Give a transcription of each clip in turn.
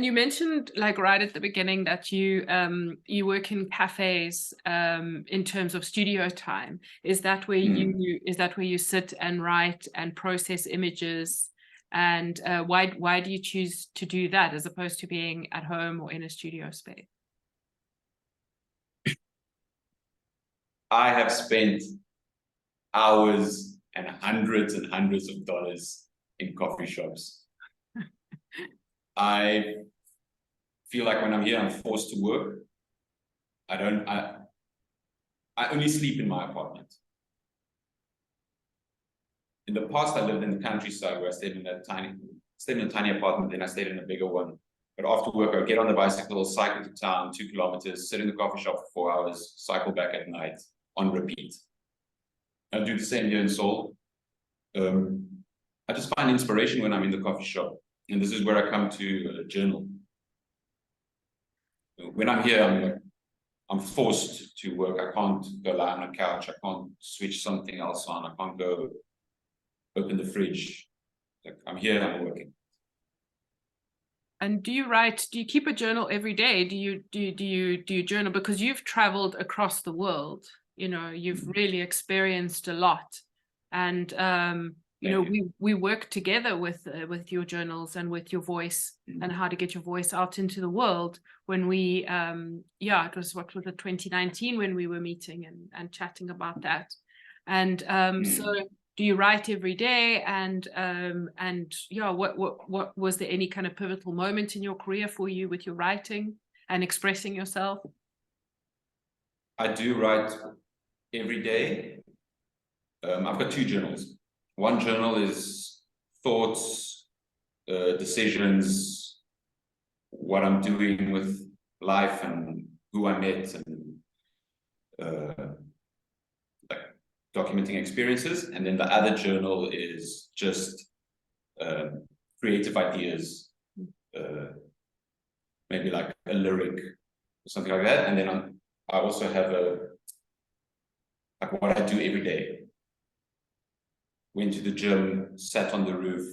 You mentioned like right at the beginning that you work in cafes in terms of studio time. Is that where you sit and write and process images? And why do you choose to do that as opposed to being at home or in a studio space? I have spent hours and hundreds of dollars in coffee shops. I feel like when I'm here, I'm forced to work. I only sleep in my apartment. In the past, I lived in the countryside where I stayed in a tiny apartment, then I stayed in a bigger one. But after work, I would get on the bicycle, cycle to town, 2 kilometers, sit in the coffee shop for 4 hours, cycle back at night on repeat. I do the same here in Seoul. I just find inspiration when I'm in the coffee shop. And this is where I come to journal. When I'm here, I'm forced to work. I can't go lie on a couch. I can't switch something else on. I can't go open the fridge. Like, I'm here, I'm working. And do you keep a journal every day? Do you journal? Because you've traveled across the world, you've really experienced a lot. And we work together with your journals and with your voice and how to get your voice out into the world. When we it was 2019 when we were meeting and chatting about that. And so do you write every day? And what was there any kind of pivotal moment in your career for you with your writing and expressing yourself? I do write every day. I've got 2 journals. One journal is thoughts, decisions, what I'm doing with life and who I met, and like documenting experiences. And then the other journal is just creative ideas, maybe like a lyric or something like that. And then I also have like what I do every day. Went to the gym, sat on the roof.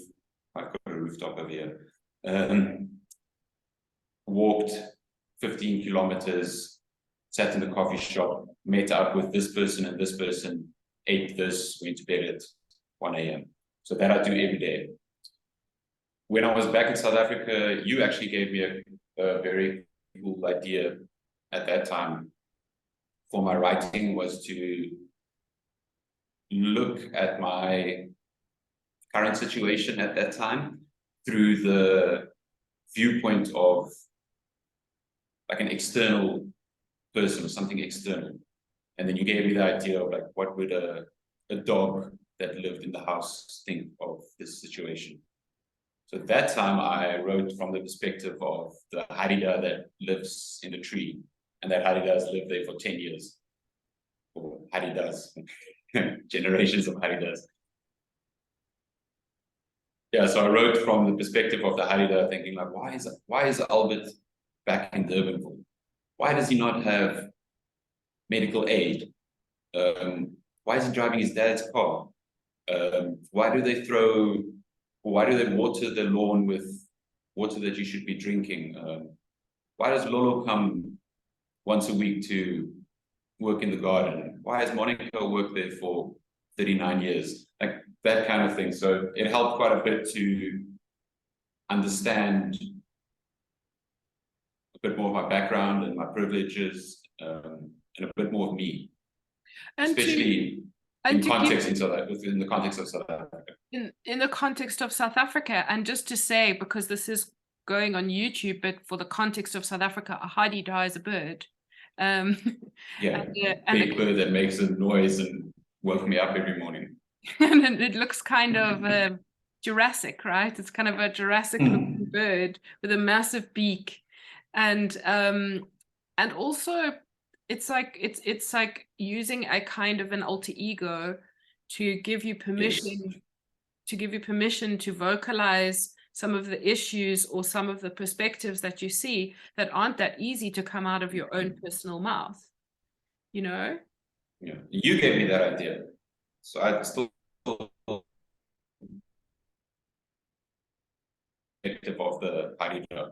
I've got a rooftop over here. Walked 15 kilometers, sat in the coffee shop, met up with this person and this person, ate this, went to bed at 1 a.m. So that I do every day. When I was back in South Africa, you actually gave me a very cool idea at that time for my writing, was to look at my current situation at that time through the viewpoint of like an external person or something external. And then you gave me the idea of like, what would a dog that lived in the house think of this situation? So at that time I wrote from the perspective of the harida that lives in the tree, and that harida has lived there for 10 years. Or haridas. Generations of haridas. Yeah, so I wrote from the perspective of the harida, thinking like, why is Albert back in Durban? Why does he not have medical aid? Why is he driving his dad's car? Why do they water the lawn with water that you should be drinking? Why does Lolo come once a week to work in the garden? Why has Monica worked there for 39 years? Like that kind of thing. So it helped quite a bit to understand a bit more of my background and my privileges, and a bit more of me, and especially in the context of South Africa. In the context of South Africa, and just to say, because this is going on YouTube, but for the context of South Africa, a hadida is a bird. Yeah, big bird that makes a noise and woke me up every morning. And it looks kind of Jurassic, right? It's kind of a Jurassic looking bird with a massive beak, and also it's like using a kind of an alter ego to give you permission to vocalize some of the issues or some of the perspectives that you see that aren't that easy to come out of your own personal mouth, Yeah, you gave me that idea, so I still of the harida.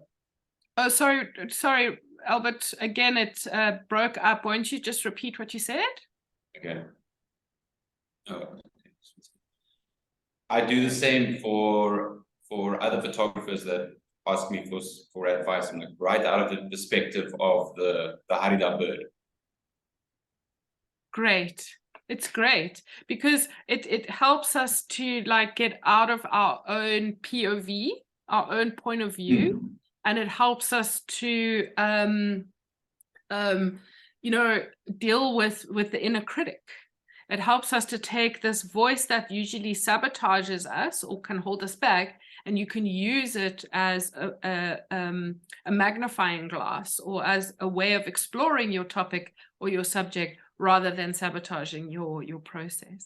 Oh, sorry, Albert. Again, it broke up. Won't you just repeat what you said? Okay. Oh. I do the same for other photographers that ask me for advice. I'm like, right out of the perspective of the harida bird. Great. It's great because it helps us to like get out of our own POV, our own point of view, and it helps us to you know, deal with the inner critic. It helps us to take this voice that usually sabotages us or can hold us back, and you can use it as a magnifying glass or as a way of exploring your topic or your subject rather than sabotaging your process.